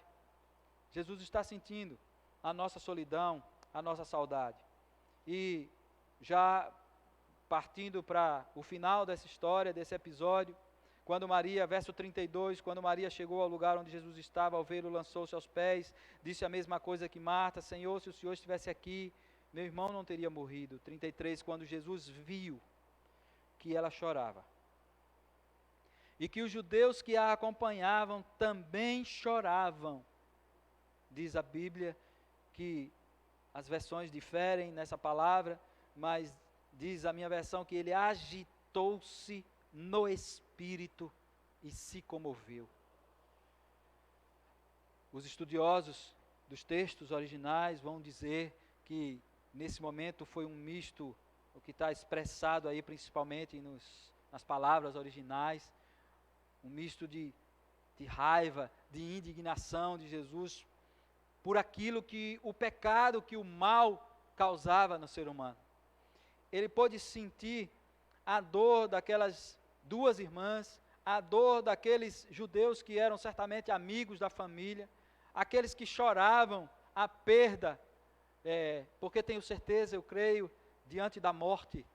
Jesus está sentindo a nossa solidão, a nossa saudade. E já partindo para o final dessa história, desse episódio, quando Maria, verso 32, quando Maria chegou ao lugar onde Jesus estava, ao vê-lo, lançou-se aos pés, disse a mesma coisa que Marta: Senhor, se o Senhor estivesse aqui, meu irmão não teria morrido. 33, quando Jesus viu que ela chorava, e que os judeus que a acompanhavam também choravam, diz a Bíblia que as versões diferem nessa palavra, mas diz a minha versão que ele agitou-se no espírito e se comoveu. Os estudiosos dos textos originais vão dizer que nesse momento foi um misto, o que está expressado aí principalmente nas palavras originais, um misto de raiva, de indignação de Jesus por aquilo que o pecado, que o mal causava no ser humano. Ele pôde sentir a dor daquelas duas irmãs, a dor daqueles judeus que eram certamente amigos da família, aqueles que choravam a perda, porque tenho certeza, eu creio, diante da morte,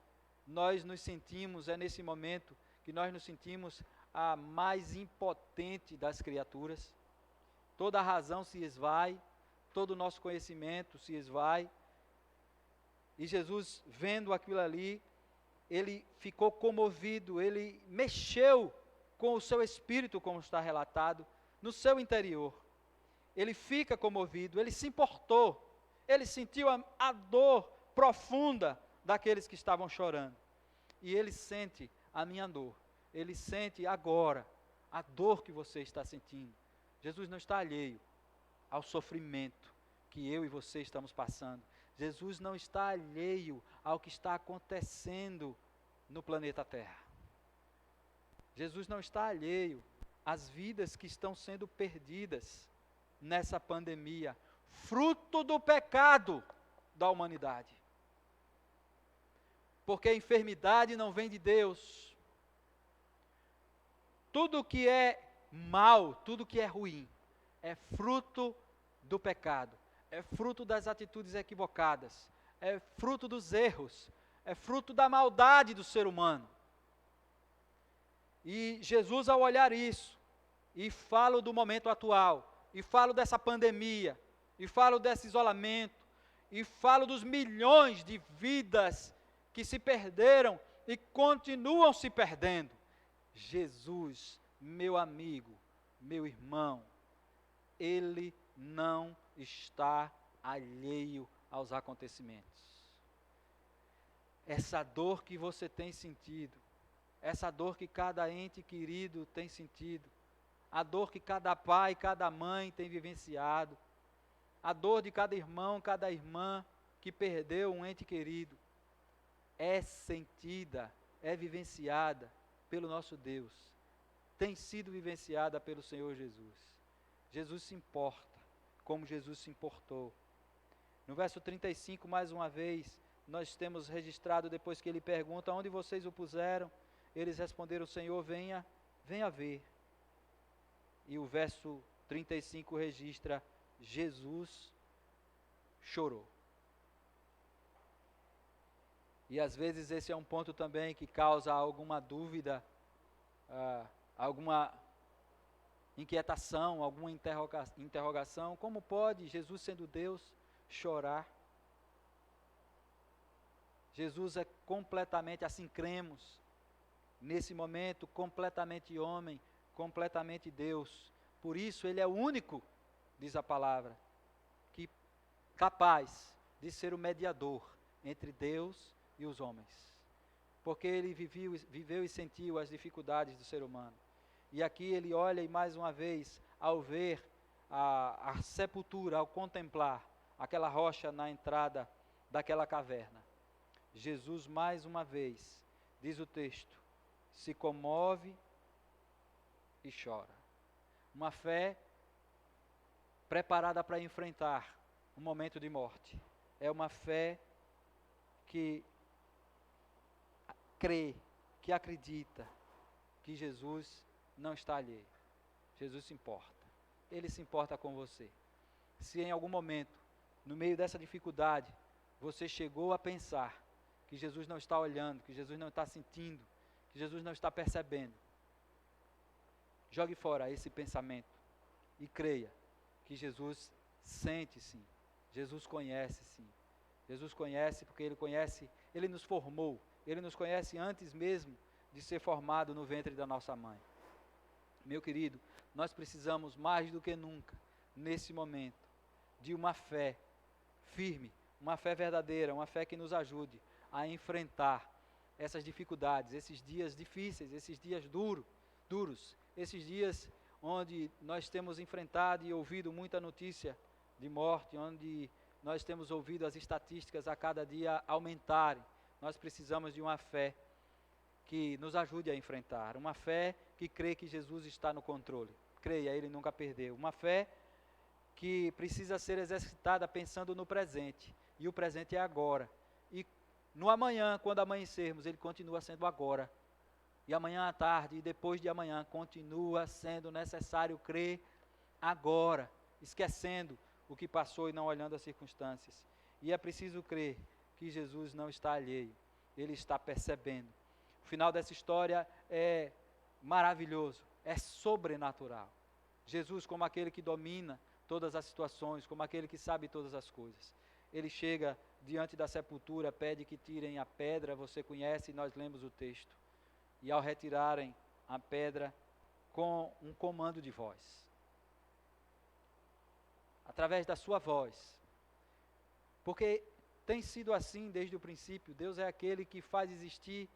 nós nos sentimos, é nesse momento que nós nos sentimos a mais impotente das criaturas. Toda a razão se esvai, todo o nosso conhecimento se esvai, e Jesus, vendo aquilo ali, ele ficou comovido, ele mexeu com o seu espírito, como está relatado, no seu interior. Ele fica comovido, ele se importou, ele sentiu a dor profunda daqueles que estavam chorando. E ele sente a minha dor, ele sente agora a dor que você está sentindo. Jesus não está alheio ao sofrimento que eu e você estamos passando. Jesus não está alheio ao que está acontecendo no planeta Terra. Jesus não está alheio às vidas que estão sendo perdidas nessa pandemia, fruto do pecado da humanidade. Porque a enfermidade não vem de Deus. Tudo que é mal, tudo que é ruim, é fruto do pecado. É fruto das atitudes equivocadas, é fruto dos erros, é fruto da maldade do ser humano. E Jesus, ao olhar isso, e falo do momento atual, e falo dessa pandemia, e falo desse isolamento, e falo dos milhões de vidas que se perderam e continuam se perdendo. Jesus, meu amigo, meu irmão, Ele não está alheio aos acontecimentos. Essa dor que você tem sentido, essa dor que cada ente querido tem sentido, a dor que cada pai, cada mãe tem vivenciado, a dor de cada irmão, cada irmã que perdeu um ente querido, é sentida, é vivenciada pelo nosso Deus, tem sido vivenciada pelo Senhor Jesus. Jesus se importa, como Jesus se importou. No verso 35, mais uma vez, nós temos registrado, depois que ele pergunta: onde vocês o puseram? Eles responderam: Senhor, venha ver. E o verso 35 registra: Jesus chorou. E às vezes esse é um ponto também que causa alguma dúvida, alguma inquietação, alguma interrogação. Como pode Jesus, sendo Deus, chorar? Jesus é completamente, assim cremos, nesse momento, completamente homem, completamente Deus. Por isso ele é o único, diz a palavra, que capaz de ser o mediador entre Deus e os homens. Porque ele viveu e sentiu as dificuldades do ser humano. E aqui ele olha e mais uma vez, ao ver a sepultura, ao contemplar aquela rocha na entrada daquela caverna, Jesus mais uma vez, diz o texto, se comove e chora. Uma fé preparada para enfrentar um momento de morte. É uma fé que crê, que acredita que Jesus não está alheio. Jesus se importa. Ele se importa com você. Se em algum momento, no meio dessa dificuldade, você chegou a pensar que Jesus não está olhando, que Jesus não está sentindo, que Jesus não está percebendo, jogue fora esse pensamento e creia que Jesus sente sim, Jesus conhece sim. Jesus conhece porque Ele nos formou, Ele nos conhece antes mesmo de ser formado no ventre da nossa mãe. Meu querido, nós precisamos mais do que nunca, nesse momento, de uma fé firme, uma fé verdadeira, uma fé que nos ajude a enfrentar essas dificuldades, esses dias difíceis, esses dias duros, esses dias onde nós temos enfrentado e ouvido muita notícia de morte, onde nós temos ouvido as estatísticas a cada dia aumentarem. Nós precisamos de uma fé que nos ajude a enfrentar, uma fé que crê que Jesus está no controle. Creia, Ele nunca perdeu. Uma fé que precisa ser exercitada pensando no presente, e o presente é agora. E no amanhã, quando amanhecermos, Ele continua sendo agora. E amanhã à tarde, e depois de amanhã, continua sendo necessário crer agora, esquecendo o que passou e não olhando as circunstâncias. E é preciso crer que Jesus não está alheio, Ele está percebendo. O final dessa história é maravilhoso, é sobrenatural. Jesus, como aquele que domina todas as situações, como aquele que sabe todas as coisas. Ele chega diante da sepultura, pede que tirem a pedra, você conhece, nós lemos o texto. E ao retirarem a pedra, com um comando de voz, através da sua voz, porque tem sido assim desde o princípio. Deus é aquele que faz existir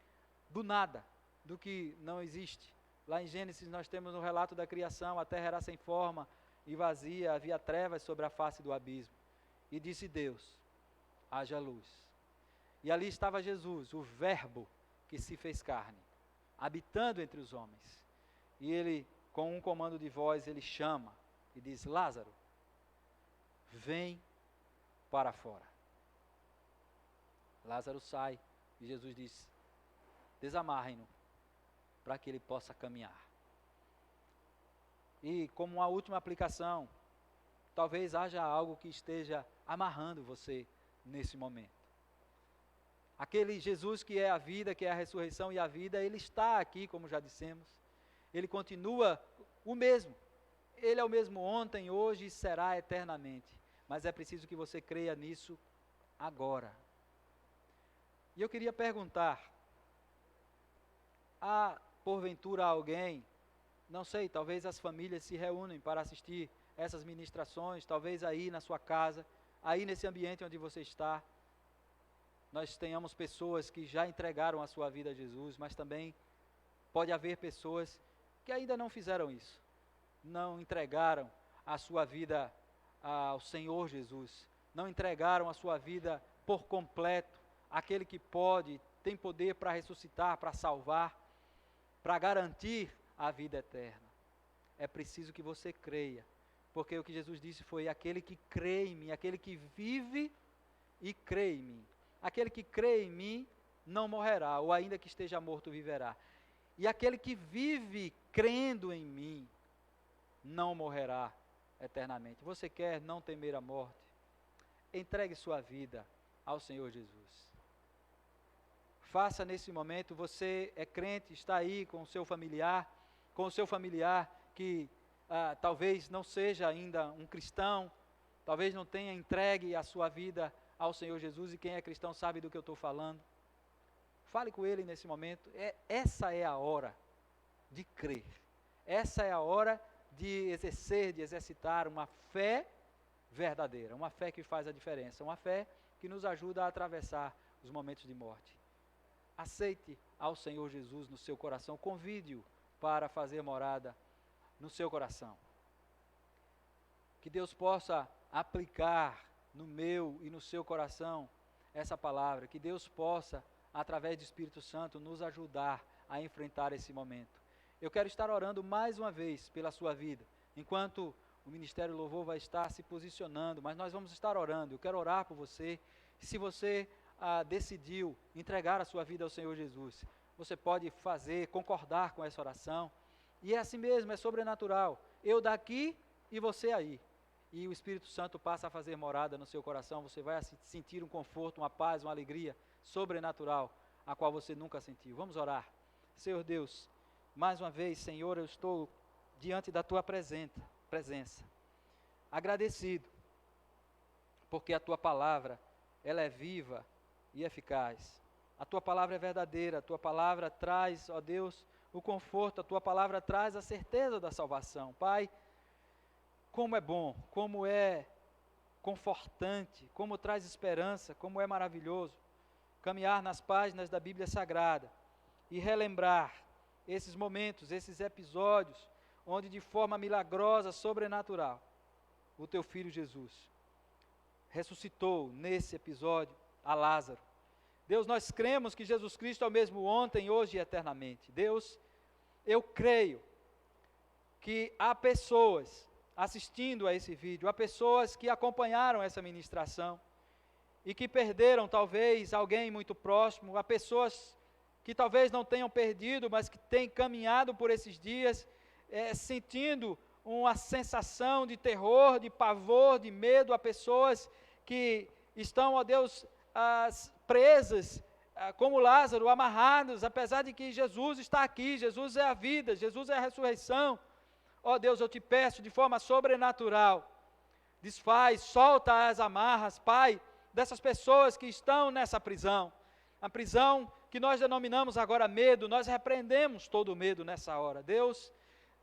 do nada, do que não existe. Lá em Gênesis nós temos um relato da criação, a terra era sem forma e vazia, havia trevas sobre a face do abismo. E disse Deus, haja luz. E ali estava Jesus, o Verbo que se fez carne, habitando entre os homens. E Ele, com um comando de voz, Ele chama e diz, Lázaro, vem para fora. Lázaro sai e Jesus diz, desamarrem-no para que ele possa caminhar. E como uma última aplicação, talvez haja algo que esteja amarrando você nesse momento. Aquele Jesus que é a vida, que é a ressurreição e a vida, Ele está aqui, como já dissemos. Ele continua o mesmo. Ele é o mesmo ontem, hoje e será eternamente. Mas é preciso que você creia nisso agora. E eu queria perguntar, há porventura alguém, não sei, talvez as famílias se reúnem para assistir essas ministrações, talvez aí na sua casa, aí nesse ambiente onde você está, nós tenhamos pessoas que já entregaram a sua vida a Jesus, mas também pode haver pessoas que ainda não fizeram isso, não entregaram a sua vida ao Senhor Jesus, não entregaram a sua vida por completo, aquele que pode, tem poder para ressuscitar, para salvar, para garantir a vida eterna. É preciso que você creia, porque o que Jesus disse foi, aquele que crê em mim, aquele que vive e crê em mim. Aquele que crê em mim não morrerá, ou ainda que esteja morto, viverá. E aquele que vive crendo em mim não morrerá eternamente. Você quer não temer a morte? Entregue sua vida ao Senhor Jesus. Faça nesse momento, você é crente, está aí com o seu familiar que talvez não seja ainda um cristão, talvez não tenha entregue a sua vida ao Senhor Jesus, e quem é cristão sabe do que eu estou falando. Fale com Ele nesse momento. Essa é a hora de crer. Essa é a hora de exercer, de exercitar uma fé verdadeira, uma fé que faz a diferença, uma fé que nos ajuda a atravessar os momentos de morte. Aceite ao Senhor Jesus no seu coração, convide-o para fazer morada no seu coração. que Deus possa aplicar no meu e no seu coração essa palavra, que Deus possa, através do Espírito Santo, nos ajudar a enfrentar esse momento. Eu quero estar orando mais uma vez pela sua vida, enquanto o Ministério Louvor vai estar se posicionando, mas nós vamos estar orando. Eu quero orar por você. Se você decidiu entregar a sua vida ao Senhor Jesus, você pode concordar com essa oração, e é assim mesmo, é sobrenatural. Eu daqui e você aí. E o Espírito Santo passa a fazer morada no seu coração, você vai sentir um conforto, uma paz, uma alegria sobrenatural, a qual você nunca sentiu. Vamos orar. Senhor Deus, mais uma vez, Senhor, eu estou diante da Tua presença, agradecido, porque a Tua palavra, ela é viva e eficaz. A Tua palavra é verdadeira, a Tua palavra traz, ó Deus, o conforto, a Tua palavra traz a certeza da salvação. Pai, como é bom, como é confortante, como traz esperança, como é maravilhoso caminhar nas páginas da Bíblia Sagrada e relembrar esses momentos, esses episódios, onde de forma milagrosa, sobrenatural, o Teu Filho Jesus ressuscitou nesse episódio a Lázaro. Deus, nós cremos que Jesus Cristo é o mesmo ontem, hoje e eternamente. Deus, eu creio que há pessoas assistindo a esse vídeo, há pessoas que acompanharam essa ministração e que perderam talvez alguém muito próximo, há pessoas que talvez não tenham perdido, mas que têm caminhado por esses dias, sentindo uma sensação de terror, de pavor, de medo, há pessoas que estão, ó Deus, presas, como Lázaro, amarrados, apesar de que Jesus está aqui, Jesus é a vida, Jesus é a ressurreição. Ó Deus, eu te peço de forma sobrenatural, desfaz, solta as amarras, Pai, dessas pessoas que estão nessa prisão, a prisão que nós denominamos agora medo. Nós repreendemos todo o medo nessa hora. Deus,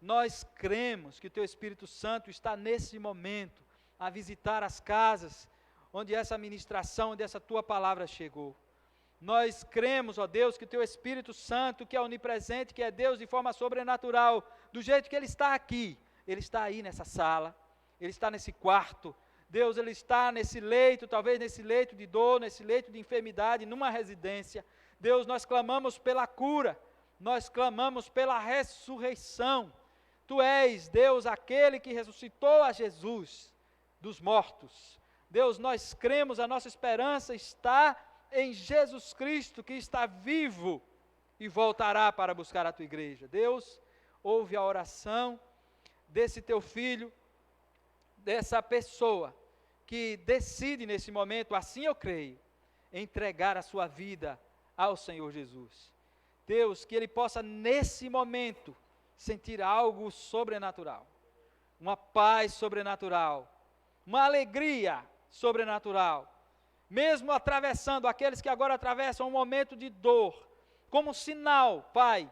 nós cremos que o Teu Espírito Santo está nesse momento a visitar as casas onde essa ministração, onde essa Tua palavra chegou. Nós cremos, ó Deus, que o Teu Espírito Santo, que é onipresente, que é Deus de forma sobrenatural, do jeito que Ele está aqui, Ele está aí nessa sala, Ele está nesse quarto, Deus, Ele está nesse leito, talvez nesse leito de dor, nesse leito de enfermidade, numa residência. Deus, nós clamamos pela cura, nós clamamos pela ressurreição. Tu és, Deus, aquele que ressuscitou a Jesus dos mortos. Deus, nós cremos, a nossa esperança está em Jesus Cristo, que está vivo e voltará para buscar a Tua igreja. Deus, ouve a oração desse Teu filho, dessa pessoa que decide nesse momento, assim eu creio, entregar a sua vida ao Senhor Jesus. Deus, que ele possa nesse momento sentir algo sobrenatural, uma paz sobrenatural, uma alegria sobrenatural, mesmo atravessando, aqueles que agora atravessam um momento de dor, como sinal, Pai,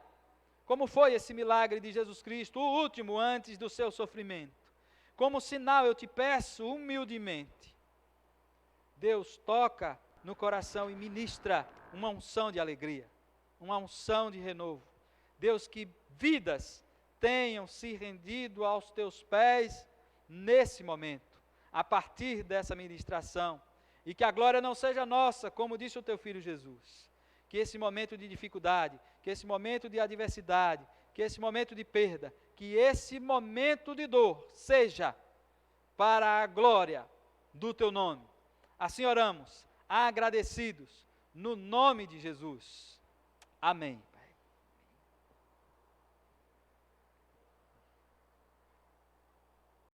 como foi esse milagre de Jesus Cristo, o último antes do seu sofrimento. Como sinal, eu te peço humildemente, Deus, toca no coração e ministra uma unção de alegria, uma unção de renovo. Deus, que vidas tenham se rendido aos Teus pés nesse momento, a partir dessa ministração, e que a glória não seja nossa, como disse o Teu Filho Jesus. Que esse momento de dificuldade, que esse momento de adversidade, que esse momento de perda, que esse momento de dor seja para a glória do Teu nome. Assim oramos, agradecidos, no nome de Jesus. Amém.